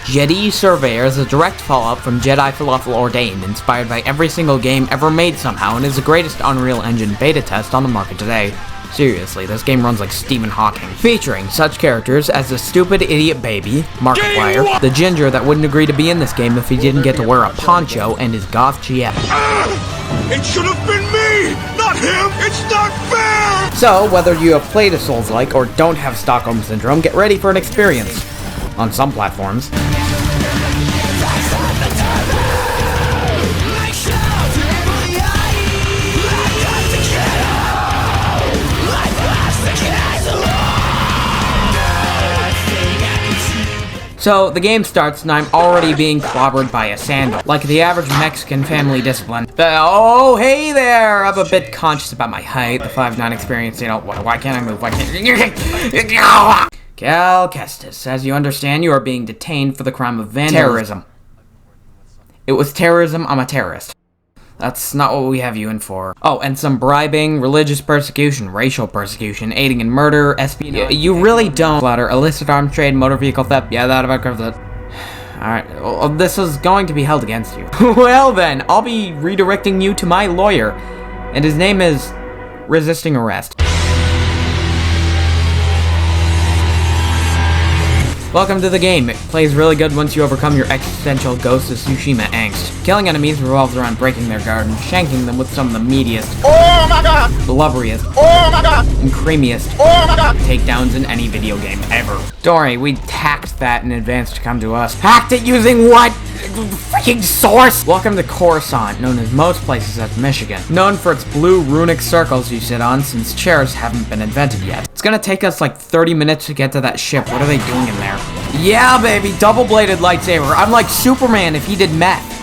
Jedi Surveyor is a direct follow-up from Jedi Falafel Ordained, inspired by every single game ever made somehow, and is the greatest Unreal Engine beta test on the market today. Seriously, this game runs like Stephen Hawking. Featuring such characters as the stupid idiot baby, Markiplier, the ginger that wouldn't agree to be in this game if he didn't get to wear a poncho, and his goth GF. It should have been me, not him! It's not fair! So, whether you have played a Souls-like or don't have Stockholm Syndrome, get ready for an experience. On some platforms. So, the game starts and I'm already being clobbered by a sandal. Like the average Mexican family discipline. Oh, hey there! I'm a bit conscious about my height, the 5'9" experience, you know, why can't I move? Why can't... Cal Kestis, as you understand, you are being detained for the crime of vandalism. Terrorism. It was terrorism, I'm a terrorist. That's not what we have you in for. Oh, and some bribing, religious persecution, racial persecution, aiding and murder, espionage. You really don't. Louder, illicit arms trade, motor vehicle theft. Yeah, that about covers it. Alright, well, this is going to be held against you. Well then, I'll be redirecting you to my lawyer. And his name is Resisting Arrest. Welcome to the game. It plays really good once you overcome your existential Ghost of Tsushima angst. Killing enemies revolves around breaking their guard and shanking them with some of the meatiest, Oh my god! blubberiest, Oh my god! and creamiest Oh my god! takedowns in any video game ever. Don't worry, we hacked that in advance to come to us. Hacked it using what? Freaking source! Welcome to Coruscant, known as most places as Michigan. Known for its blue runic circles you sit on, since chairs haven't been invented yet. It's gonna take us like 30 minutes to get to that ship. What are they doing in there? Yeah, baby, double-bladed lightsaber. I'm like Superman if he did meth.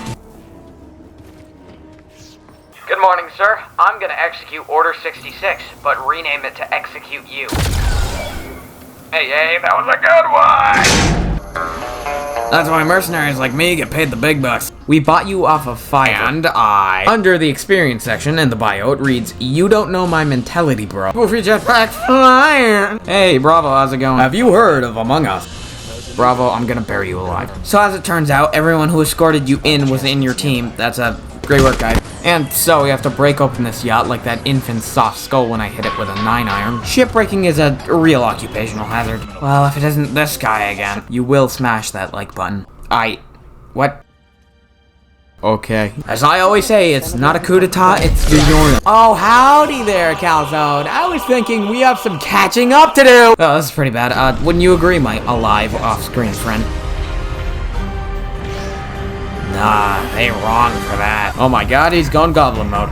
Good morning, sir. I'm gonna execute Order 66, but rename it to Execute You. Hey, that was a good one! That's why mercenaries like me get paid the big bucks. We bought you off of Fiverr. And under the experience section in the bio, it reads, "You don't know my mentality, bro." Goofy jetpack flying. Hey, Bravo, how's it going? Have you heard of Among Us? Bravo, I'm gonna bury you alive. So as it turns out, everyone who escorted you in was in your team. That's a great work, guys. And so we have to break open this yacht like that infant's soft skull when I hit it with a 9-iron. Shipbreaking is a real occupational hazard. Well, if it isn't this guy again, you will smash that like button. What? Okay. As I always say, it's not a coup d'etat, it's DiGiorno. Oh, howdy there, Calzone. I was thinking we have some catching up to do. Oh, this is pretty bad. Wouldn't you agree, my alive off-screen friend? Nah, they wrong for that. Oh my god, he's gone goblin mode.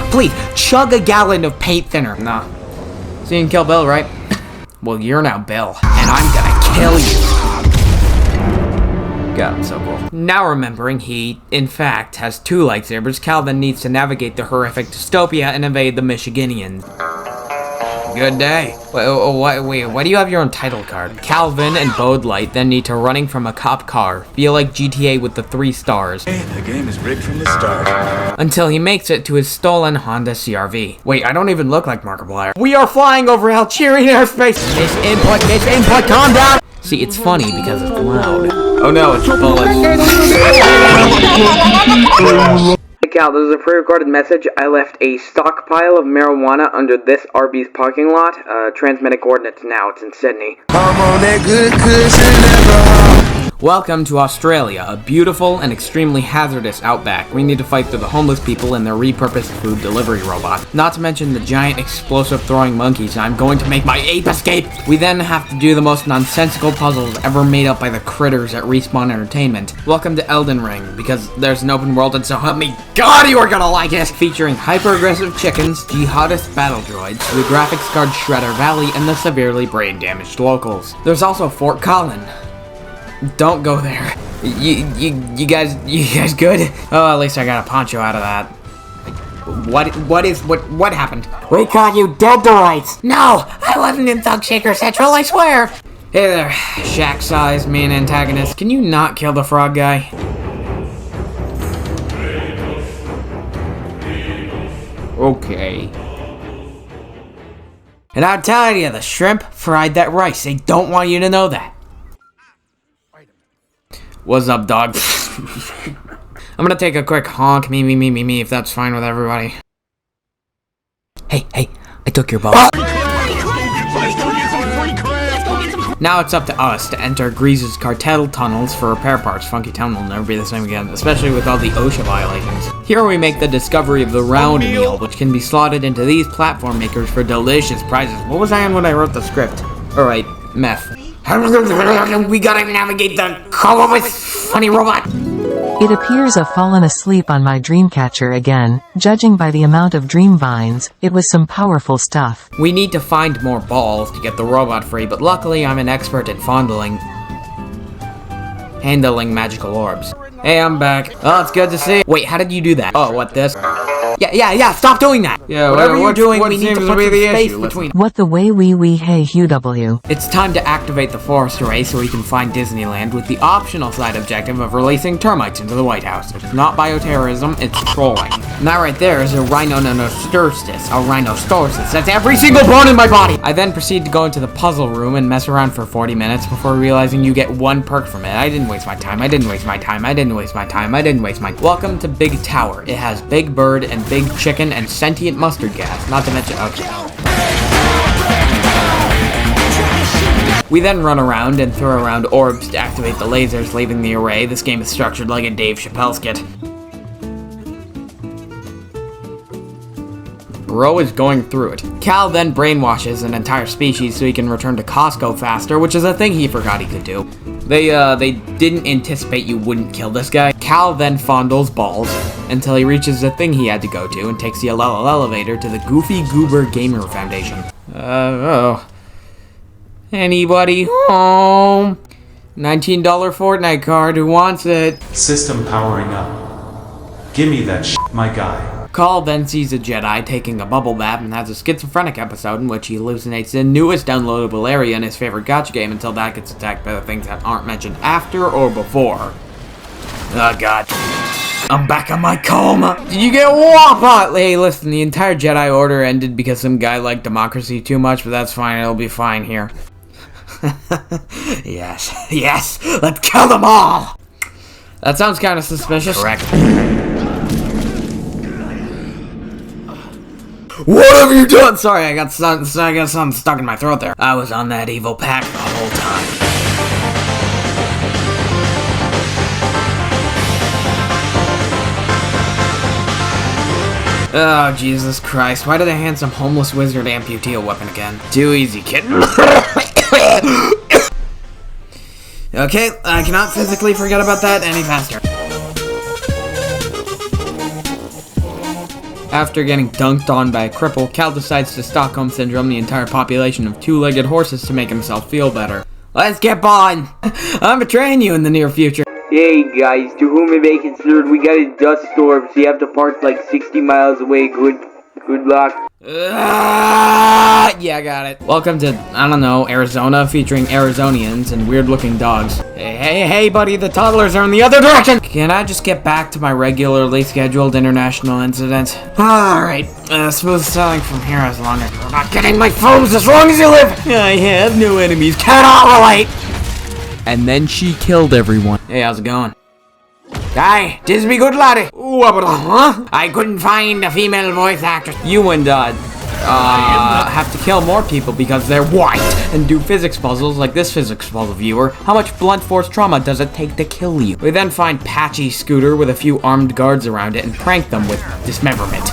Please, chug a gallon of paint thinner. Nah. Seen Kill Bill, right? Well, you're now Bill, and I'm gonna kill you. God, so cool. Now remembering he, in fact, has 2 lightsabers, Cal then needs to navigate the horrific dystopia and evade the Michiganians. Good day. Wait, why do you have your own title card? Calvin and Bode Light then need to running from a cop car. Feel like GTA with the 3 stars. Hey, the game is rigged from the start. Until he makes it to his stolen Honda CR-V. Wait, I don't even look like Markiplier. We are flying over Algerian airspace! Misinput, calm down! See, it's funny because it's loud. Oh no, it's bullets. Hey Cal, this is a pre-recorded message. I left a stockpile of marijuana under this Arby's parking lot. Transmitting coordinates now, it's in Sydney. I'm on that good cushion. Welcome to Australia, a beautiful and extremely hazardous outback. We need to fight through the homeless people and their repurposed food delivery robot. Not to mention the giant explosive throwing monkeys. I'm going to make my ape escape! We then have to do the most nonsensical puzzles ever made up by the critters at Respawn Entertainment. Welcome to Elden Ring, because there's an open world and so help me God you are gonna like it! Featuring hyper-aggressive chickens, jihadist battle droids, the graphics card Shredder Valley, and the severely brain-damaged locals. There's also Fort Collin. Don't go there. You guys good? Oh, at least I got a poncho out of that. What happened? We caught you dead to rights. No, I wasn't in Thug Shaker Central, I swear. Hey there, shack-sized main antagonist. Can you not kill the frog guy? Okay. And I'll tell you, the shrimp fried that rice. They don't want you to know that. What's up, dog? I'm gonna take a quick honk, me, if that's fine with everybody. Hey, I took your ball. Now it's up to us to enter Grease's cartel tunnels for repair parts. Funky Town will never be the same again, especially with all the OSHA violations. Here we make the discovery of the round meal, which can be slotted into these platform makers for delicious prizes. What was I on when I wrote the script? Alright, meth. We gotta navigate the coma with funny robot. It appears I've fallen asleep on my dreamcatcher again. Judging by the amount of dream vines, it was some powerful stuff. We need to find more balls to get the robot free, but luckily I'm an expert at handling magical orbs. Hey, I'm back. Oh, it's good to see you. Wait, how did you do that? Oh, what, this? Yeah, stop doing that! Yeah, whatever you're doing, we need to put some space between. What the way wee hey Hugh W. It's time to activate the forest array so we can find Disneyland with the optional side objective of releasing termites into the White House. It's not bioterrorism, it's trolling. And that right there is a rhinocerostis. That's every single bone in my body! I then proceed to go into the puzzle room and mess around for 40 minutes before realizing you get one perk from it. I didn't waste my time. Welcome to Big Tower. It has Big Bird and Big Chicken and sentient mustard gas, not to mention, okay. We then run around and throw around orbs to activate the lasers, leaving the array. This game is structured like a Dave Chappelle skit. Bro is going through it. Cal then brainwashes an entire species so he can return to Costco faster, which is a thing he forgot he could do. They didn't anticipate you wouldn't kill this guy. Cal then fondles balls until he reaches the thing he had to go to and takes the elevator to the Goofy Goober Gamer Foundation. Anybody home? $19 Fortnite card, who wants it? System powering up. Give me that shit, my guy. Carl then sees a Jedi taking a bubble bath and has a schizophrenic episode in which he hallucinates the newest downloadable area in his favorite gacha game until that gets attacked by the things that aren't mentioned after or before. Oh god. I'm back on my coma. Did you get whoppa? Hey, listen, the entire Jedi Order ended because some guy liked democracy too much, but that's fine, it'll be fine here. Yes, let's kill them all! That sounds kind of suspicious. Correct. What have you done? Sorry, I got something stuck in my throat there. I was on that evil pack the whole time. Oh, Jesus Christ. Why did they hand some homeless wizard amputee a weapon again? Too easy, kid. Okay, I cannot physically forget about that any faster. After getting dunked on by a cripple, Cal decides to Stockholm Syndrome the entire population of two-legged horses to make himself feel better. Let's get on! I'm betraying you in the near future. Hey guys, to whom it may concern, we got a dust storm, so you have to park like 60 miles away. Good luck. Yeah, I got it. Welcome to, I don't know, Arizona, featuring Arizonians and weird-looking dogs. Hey, buddy, the toddlers are in the other direction! Can I just get back to my regularly scheduled international incident? Alright, smooth sailing from here as long as we're not getting my phones as long as you live! I have no enemies, cannot relate! And then she killed everyone. Hey, how's it going? Hi, tis me good laddie. Huh? I couldn't find a female voice actress. You and, have to kill more people because they're white and do physics puzzles like this physics puzzle viewer. How much blunt force trauma does it take to kill you? We then find Patchy Scooter with a few armed guards around it and prank them with dismemberment.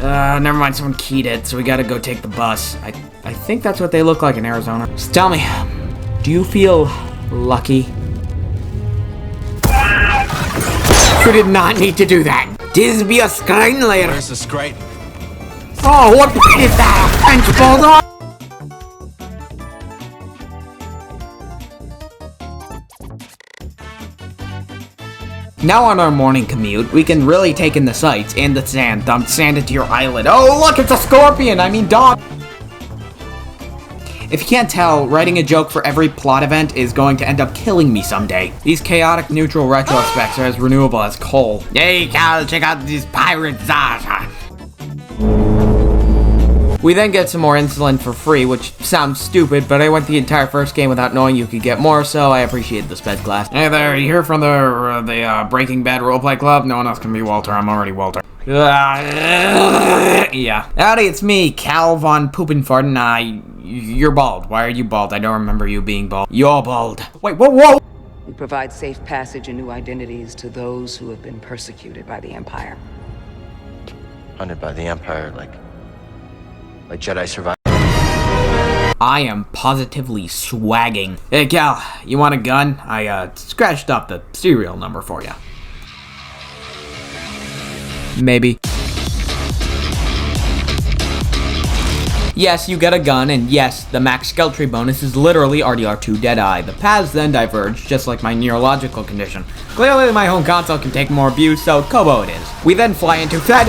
Never mind, someone keyed it, so we gotta go take the bus. I think that's what they look like in Arizona. Just tell me, do you feel lucky? You did not need to do that. This be a screen later. Where's the screen? Oh, what breed is that? A French bulldog? Now on our morning commute, we can really take in the sights and the sand. Dump sand into your eyelid. Oh, look, it's a scorpion! I mean, dog! If you can't tell, writing a joke for every plot event is going to end up killing me someday. These chaotic neutral retrospects are as renewable as coal. Hey, Cal, check out these pirates. We then get some more insulin for free, which sounds stupid, but I went the entire first game without knowing you could get more, so I appreciate the sped class. Hey there, you here from the Breaking Bad roleplay club? No one else can be Walter, I'm already Walter. Yeah. Howdy, it's me, Cal Von Poopinfarten. You're bald. Why are you bald? I don't remember you being bald. You're bald. Wait, whoa! We provide safe passage and new identities to those who have been persecuted by the Empire. Hunted by the Empire, like Jedi survive. I am positively swagging. Hey, Cal, you want a gun? I, scratched up the serial number for you. Maybe. Yes, you get a gun, and yes, the max Skeltry bonus is literally RDR2 Deadeye. The paths then diverge, just like my neurological condition. Clearly, my home console can take more abuse, so Kobo it is. We then fly into Fed.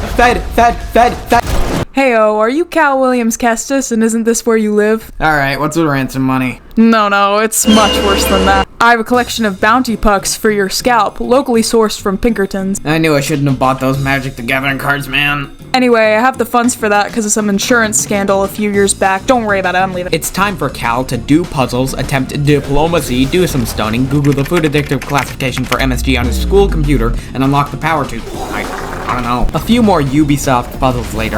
Heyo, are you Cal Williams Kestis, and isn't this where you live? Alright, what's the ransom money? No, it's much worse than that. I have a collection of bounty pucks for your scalp, locally sourced from Pinkertons. I knew I shouldn't have bought those Magic the Gathering cards, man. Anyway, I have the funds for that because of some insurance scandal a few years back. Don't worry about it, I'm leaving. It's time for Cal to do puzzles, attempt diplomacy, do some stoning, Google the food addictive classification for MSG on his school computer, and unlock the power tube. I don't know. A few more Ubisoft puzzles later,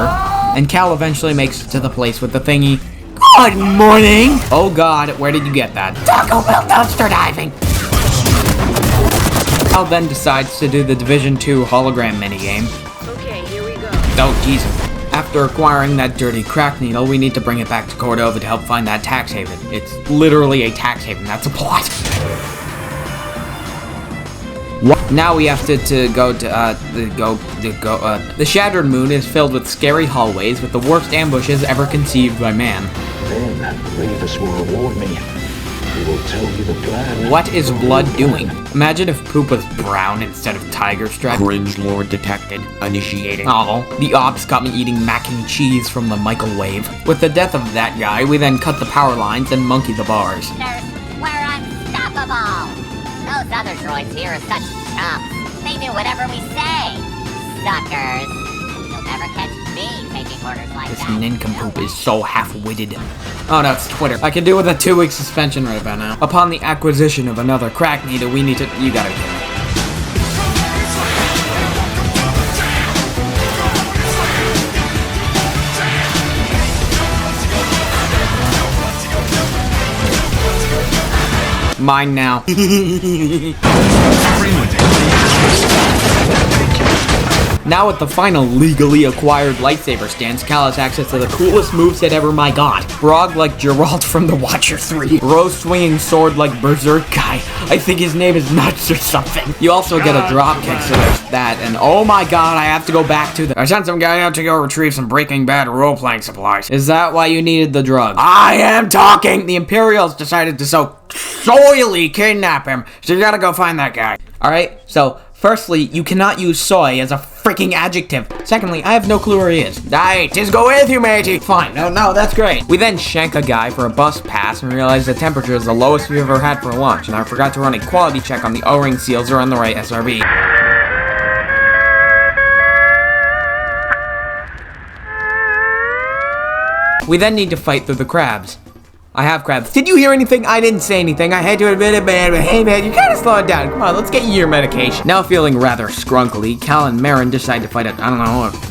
and Cal eventually makes it to the place with the thingy. Good morning! Oh god, where did you get that? Taco Bell dumpster diving. Cal then decides to do the Division 2 hologram minigame. Okay, here we go. Oh, Jesus. After acquiring that dirty crack needle, we need to bring it back to Cordova to help find that tax haven. It's literally a tax haven, that's a plot. What? Now we have to go to, the Shattered Moon is filled with scary hallways with the worst ambushes ever conceived by man. Then Grievous will reward me. He will tell you the plan. What is blood doing? Imagine if poop was brown instead of tiger stripe. Cringe lord detected. Initiating. Oh, the ops got me eating mac and cheese from the microwave. With the death of that guy, we then cut the power lines and monkey the bars. We're unstoppable! Those other droids here are such chumps. They do whatever we say. Suckers. You'll never catch me taking orders like This that. nincompoop is so half-witted. Oh no, it's Twitter. I can do with a 2-week suspension right about now. Upon the acquisition of another crack needle, we need to... You gotta kill me. Mine now. Now with the final legally acquired lightsaber stance, Cal has access to the coolest moveset ever, my god. Brog like Geralt from The Watcher 3. Bro swinging sword like Berserk guy. I think his name is Nuts or something. You also get a drop kick, so there's that, and oh my god, I have to go back to I sent some guy out to go retrieve some Breaking Bad role-playing supplies. Is that why you needed the drug? I am talking! The Imperials decided to so soily kidnap him, so you gotta go find that guy. Alright, so firstly, you cannot use soy as a freaking adjective. Secondly, I have no clue where he is. Aye, 'tis go with you, matey. Fine, no, that's great. We then shank a guy for a bus pass and realize the temperature is the lowest we've ever had for lunch, and I forgot to run a quality check on the O-ring seals are on the right SRV. We then need to fight through the crabs. I have crabs. Did you hear anything? I didn't say anything. I had to admit it, man. But hey, man, you gotta slow it down. Come on, let's get you your medication. Now feeling rather scrunkly, Cal and Marin decide to fight a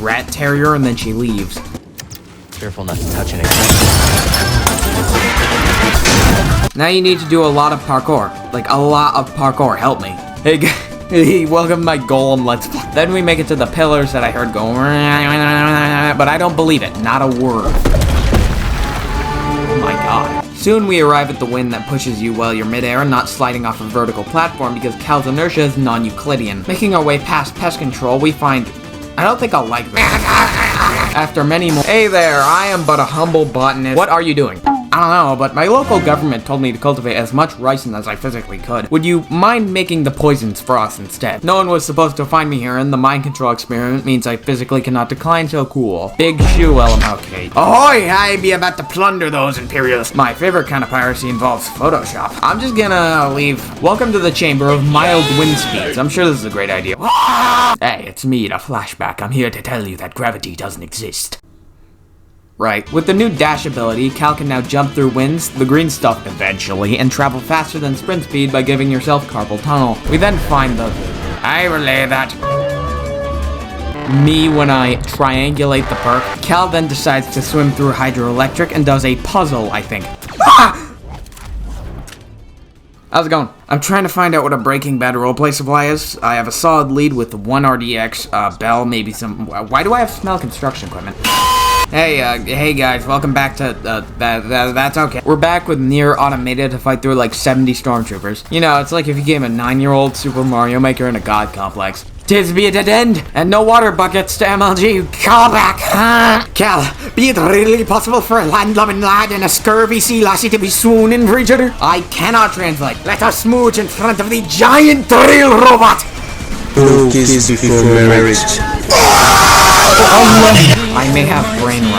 rat terrier, and then she leaves. Careful not to touch anything. Now you need to do a lot of parkour. Like, a lot of parkour. Help me. Hey, welcome to my Golem Let's Play. Then we make it to the pillars that I heard go, but I don't believe it. Not a word. Oh my god. Soon we arrive at the wind that pushes you while you're midair and not sliding off a vertical platform because Cal's inertia is non-Euclidean. Making our way past pest control, we find... I don't think I'll like this. After many more... Hey there, I am but a humble botanist. What are you doing? I don't know, but my local government told me to cultivate as much ricin as I physically could. Would you mind making the poisons for us instead? No one was supposed to find me here, and the mind control experiment means I physically cannot decline, so cool. Big shoe, LMK. Ahoy! I be about to plunder those Imperialists. My favorite kind of piracy involves Photoshop. I'm just gonna leave. Welcome to the chamber of mild wind speeds. I'm sure this is a great idea. Hey, it's me, the flashback. I'm here to tell you that gravity doesn't exist. Right. With the new dash ability, Cal can now jump through winds, the green stuff eventually, and travel faster than sprint speed by giving yourself carpal tunnel. We then find the... I relay that. Me when I triangulate the perk. Cal then decides to swim through hydroelectric and does a puzzle, I think. Ah! How's it going? I'm trying to find out what a Breaking Bad roleplay supply is. I have a solid lead with 1 RDX, Bell, maybe some... why do I have smell construction equipment? Hey guys, welcome back to, that's okay. We're back with Near Automated to fight through like 70 stormtroopers. You know, it's like if you gave a 9-year-old Super Mario Maker in a god complex. Tis be a dead end, and no water buckets to MLG. Call back, huh? Cal, be it really possible for a land-loving lad and a scurvy sea lassie to be swooning for each other? I cannot translate. Let us smooch in front of the giant drill robot. No kiss before marriage. I may have brain rot.